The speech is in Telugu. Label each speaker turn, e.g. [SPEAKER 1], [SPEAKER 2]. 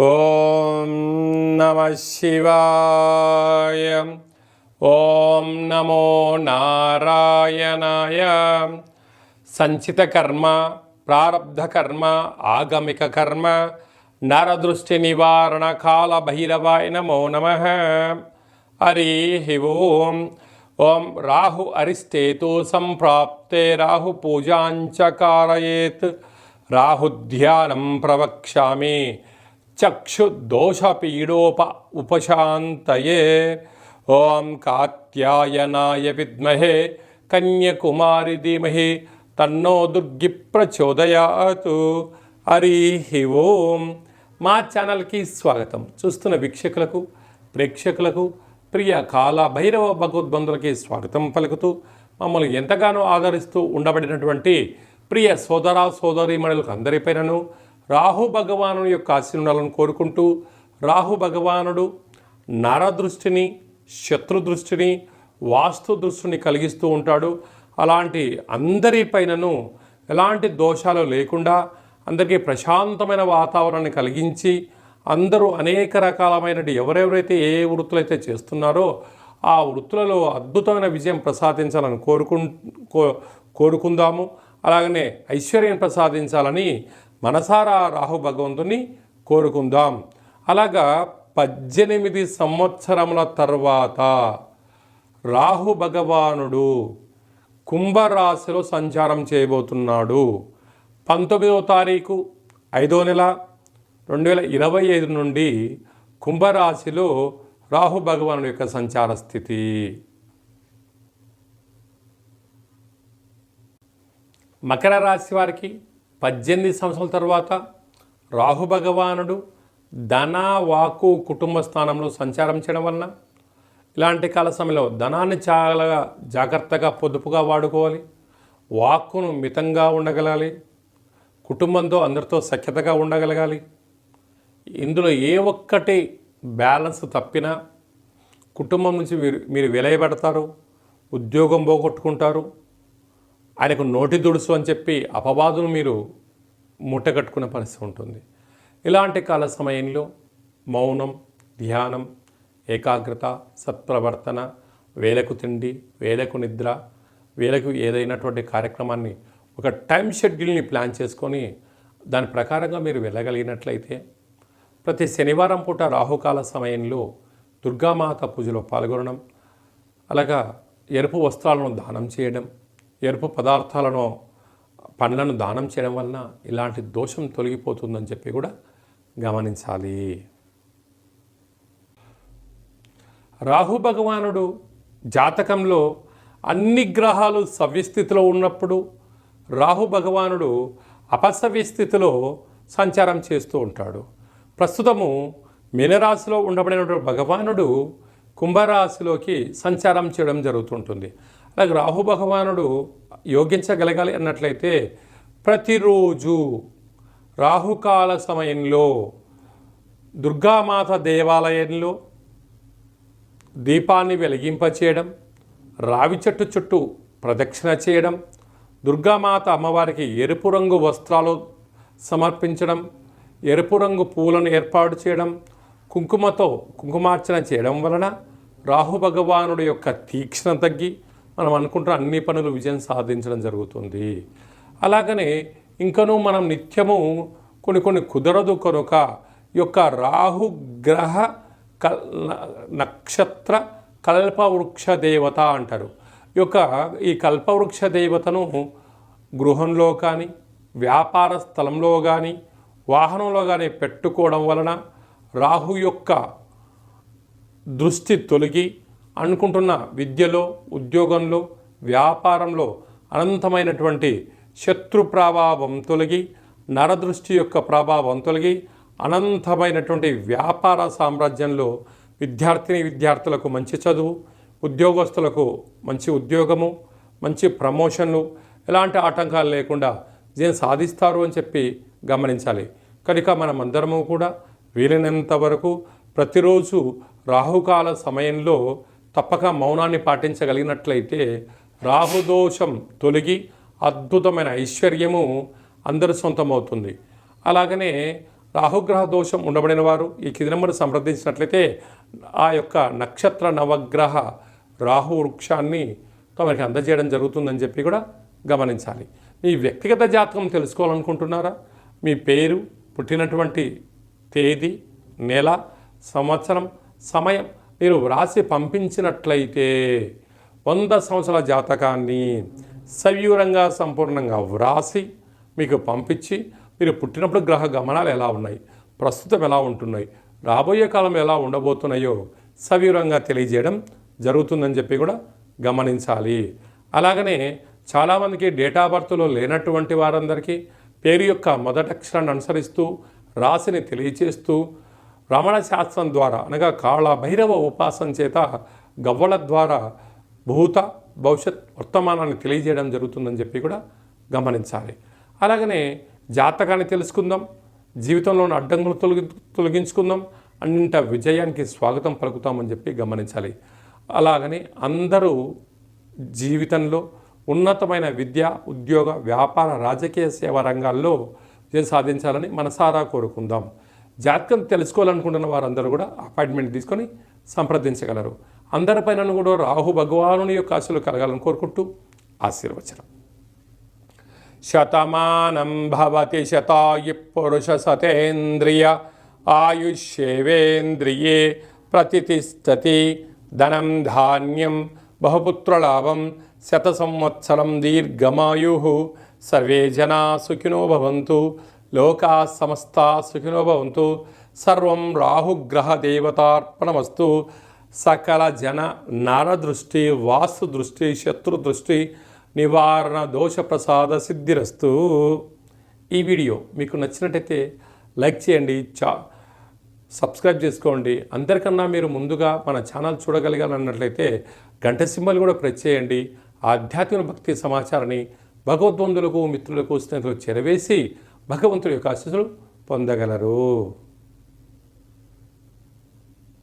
[SPEAKER 1] ఓం నమ శివాయ. ఓం నమో నారాయణాయ. సంచిత కర్మ, ప్రారబ్ధ కర్మ, ఆగమిక కర్మ, నరదృష్టి నివారణ కాల భైరవాయ నమో నమః. హరి ఓం. ఓం రాహు అరిష్టేతు సంప్రాప్తే రాహు పూజాంచ కారయేత్. రాహుధ్యానం ప్రవక్ష్యామి చక్షుదోషపీడోప ఉపశాంతయే. ఓం కాత్యాయనాయ విద్మహే కన్యకుమారి ధీమహి తన్నో దుర్గి ప్రచోదయాతు. హరి ఓం. మా ఛానల్కి స్వాగతం. చూస్తున్న వీక్షకులకు, ప్రేక్షకులకు, ప్రియ కాల భైరవ భగవద్బంధులకి స్వాగతం పలుకుతూ మమ్మల్ని ఎంతగానో ఆదరిస్తూ ఉండబడినటువంటి ప్రియ సోదర సోదరీమణులకు అందరిపైనను రాహు భగవానుని యొక్క ఆశీర్వాదాలను కోరుకుంటూ, రాహు భగవానుడు నరదృష్టిని, శత్రుదృష్టిని, వాస్తు దృష్టిని కలిగిస్తూ ఉంటాడు. అలాంటి అందరిపైనను ఎలాంటి దోషాలు లేకుండా అందరికీ ప్రశాంతమైన వాతావరణాన్ని కలిగించి, అందరూ అనేక రకాలమైన ఎవరెవరైతే ఏ వృత్తులైతే చేస్తున్నారో ఆ వృత్తులలో అద్భుతమైన విజయం ప్రసాదించాలని కోరుకుందాము. అలాగనే ఐశ్వర్యం ప్రసాదించాలని మనసారా రాహు భగవంతుని కోరుకుందాం. అలాగా 18 సంవత్సరముల తర్వాత రాహు భగవానుడు కుంభరాశిలో సంచారం చేయబోతున్నాడు. 19వ తారీఖు 5వ నెల 2025 నుండి కుంభరాశిలో రాహు భగవానుడి యొక్క సంచార స్థితి. మకర రాశి వారికి 18 సంవత్సరాల తర్వాత రాహు భగవానుడు ధన, వాక్కు, కుటుంబ స్థానంలో సంచారం చేయడం వలన ఇలాంటి కాల సమయంలో ధనాన్ని చాలా జాగ్రత్తగా పొదుపుగా వాడుకోవాలి, వాక్కును మితంగా ఉండగలగాలి, కుటుంబంతో అందరితో సఖ్యతగా ఉండగలగాలి. ఇందులో ఏ ఒక్కటి బ్యాలెన్స్ తప్పినా కుటుంబం నుంచి మీరు వెలయబడతారు, ఉద్యోగం పోగొట్టుకుంటారు, ఆయనకు నోటి దుడుసు అని చెప్పి అపవాదును మీరు మూటగట్టుకునే పరిస్థితి ఉంటుంది. ఇలాంటి కాల సమయంలో మౌనం, ధ్యానం, ఏకాగ్రత, సత్ప్రవర్తన, వేలకు తిండి, వేలకు నిద్ర, వేలకు ఏదైనటువంటి కార్యక్రమాన్ని ఒక టైం షెడ్యూల్ని ప్లాన్ చేసుకొని దాని ప్రకారంగా మీరు వెళ్ళగలిగినట్లయితే ప్రతి శనివారం పూట రాహుకాల సమయంలో దుర్గామాత పూజలో పాల్గొనడం, అలాగా ఎరుపు వస్త్రాలను దానం చేయడం, ఎరుపు పదార్థాలను, పండ్లను దానం చేయడం వలన ఇలాంటి దోషం తొలగిపోతుందని చెప్పి కూడా గమనించాలి. రాహు భగవానుడు జాతకంలో అన్ని గ్రహాలు సవ్యస్థితిలో ఉన్నప్పుడు రాహు భగవానుడు అపసవ్యస్థితిలో సంచారం చేస్తూ ఉంటాడు. ప్రస్తుతము మీనరాశిలో ఉండబడినటువంటి భగవానుడు కుంభరాశిలోకి సంచారం చేయడం జరుగుతుంటుంది. అలాగే రాహు భగవానుడు యోగించగలగాలి అన్నట్లయితే ప్రతిరోజు రాహుకాల సమయంలో దుర్గామాత దేవాలయంలో దీపాన్ని వెలిగింపచేయడం, రావి చెట్టు చుట్టూ ప్రదక్షిణ చేయడం, దుర్గామాత అమ్మవారికి ఎరుపు రంగు వస్త్రాలు సమర్పించడం, ఎరుపు రంగు పూలను ఏర్పాటు చేయడం, కుంకుమతో కుంకుమార్చన చేయడం వలన రాహు భగవానుడి యొక్క తీక్ష్ణ తగ్గి మనం అనుకుంటున్న అన్ని పనులు విజయం సాధించడం జరుగుతుంది. అలాగనే ఇంకనూ మనం నిత్యము కొన్ని కుదరదు కనుక యొక్క రాహుగ్రహ నక్షత్ర కల్పవృక్ష దేవత అంటారు. ఈ కల్పవృక్ష దేవతను గృహంలో కానీ, వ్యాపార స్థలంలో కానీ, వాహనంలో కానీ పెట్టుకోవడం వలన రాహు యొక్క దృష్టి తొలగి అనుకుంటున్న విద్యలో, ఉద్యోగంలో, వ్యాపారంలో అనంతమైనటువంటి శత్రు ప్రభావం తొలగి, నరదృష్టి యొక్క ప్రభావం తొలగి అనంతమైనటువంటి వ్యాపార సామ్రాజ్యంలో విద్యార్థులకు మంచి చదువు, ఉద్యోగస్తులకు మంచి ఉద్యోగము, మంచి ప్రమోషన్లు, ఎలాంటి ఆటంకాలు లేకుండా విజయం సాధిస్తారు అని చెప్పి గమనించాలి. కనుక మనమందరము కూడా వీలైనంత వరకు ప్రతిరోజు రాహుకాల సమయంలో తప్పక మౌనాన్ని పాటించగలిగినట్లయితే రాహుదోషం తొలగి అద్భుతమైన ఐశ్వర్యము అందరి సొంతమవుతుంది. అలాగనే రాహుగ్రహ దోషం ఉండబడిన వారు ఈ కింది నెంబర్ సంప్రదించినట్లయితే ఆ యొక్క నక్షత్ర నవగ్రహ రాహు వృక్షాన్ని తమకి అందజేయడం జరుగుతుందని చెప్పి కూడా గమనించాలి. మీ వ్యక్తిగత జాతకం తెలుసుకోవాలనుకుంటున్నారా? మీ పేరు, పుట్టినటువంటి తేదీ, నెల, సంవత్సరం, సమయం మీరు వ్రాసి పంపించినట్లయితే 100 సంవత్సరాల జాతకాన్ని సవివరంగా సంపూర్ణంగా వ్రాసి మీకు పంపించి మీరు పుట్టినప్పుడు గ్రహ గమనాలు ఎలా ఉన్నాయి, ప్రస్తుతం ఎలా ఉంటున్నాయి, రాబోయే కాలం ఎలా ఉండబోతున్నాయో సవివరంగా తెలియజేయడం జరుగుతుందని చెప్పి కూడా గమనించాలి. అలాగనే చాలామందికి డేట్ ఆఫ్ బర్త్లో లేనటువంటి వారందరికీ పేరు యొక్క మొదటి అక్షరాన్ని అనుసరిస్తూ రాశిని తెలియచేస్తూ రమణ శాస్త్రం ద్వారా అనగా కాళ భైరవ ఉపాసన చేత గవ్వల ద్వారా భూత భవిష్యత్ వర్తమానాన్ని తెలియజేయడం జరుగుతుందని చెప్పి కూడా గమనించాలి. అలాగనే జాతకాన్ని తెలుసుకుందాం, జీవితంలోని అడ్డంకులు తొలగించుకుందాం, అన్నింట విజయానికి స్వాగతం పలుకుతామని చెప్పి గమనించాలి. అలాగని అందరూ జీవితంలో ఉన్నతమైన విద్య, ఉద్యోగ, వ్యాపార, రాజకీయ సేవా రంగాల్లో విజయం సాధించాలని మనసారా కోరుకుందాం. జాతకం తెలుసుకోవాలనుకుంటున్న వారందరూ కూడా అపాయింట్మెంట్ తీసుకొని సంప్రదించగలరు. అందరిపైన కూడా రాహు భగవానుని యొక్క ఆశలు కలగాలని కోరుకుంటూ ఆశీర్వచనం. శతమానం భవతి శతాయు పురుష సతేంద్రియ ఆయుష్యేవేంద్రియే ప్రతిష్టతి ధనం ధాన్యం బహుపుత్రలాభం శత సంవత్సరం దీర్ఘమాయు సర్వే జనా సుఖినో భవంతు లోకా సమస్తా సుఖినో భవంతు సర్వం రాహుగ్రహ దేవతార్పణమస్తు సకల జన నరదృష్టి వాస్తు దృష్టి శత్రు దృష్టి నివారణ దోష ప్రసాద సిద్ధిరస్తు. ఈ వీడియో మీకు నచ్చినట్టయితే లైక్ చేయండి, సబ్స్క్రైబ్ చేసుకోండి. అందరికన్నా మీరు ముందుగా మన ఛానల్ చూడగలిగాలన్నట్లయితే గంట సింబల్ కూడా ప్రెస్ చేయండి. ఆధ్యాత్మిక భక్తి సమాచారాన్ని భగవద్బంధులకు, మిత్రులకు, స్నేహితులకు చేరవేసి భగవంతుడి యొక్క ఆశీస్సులు పొందగలరు.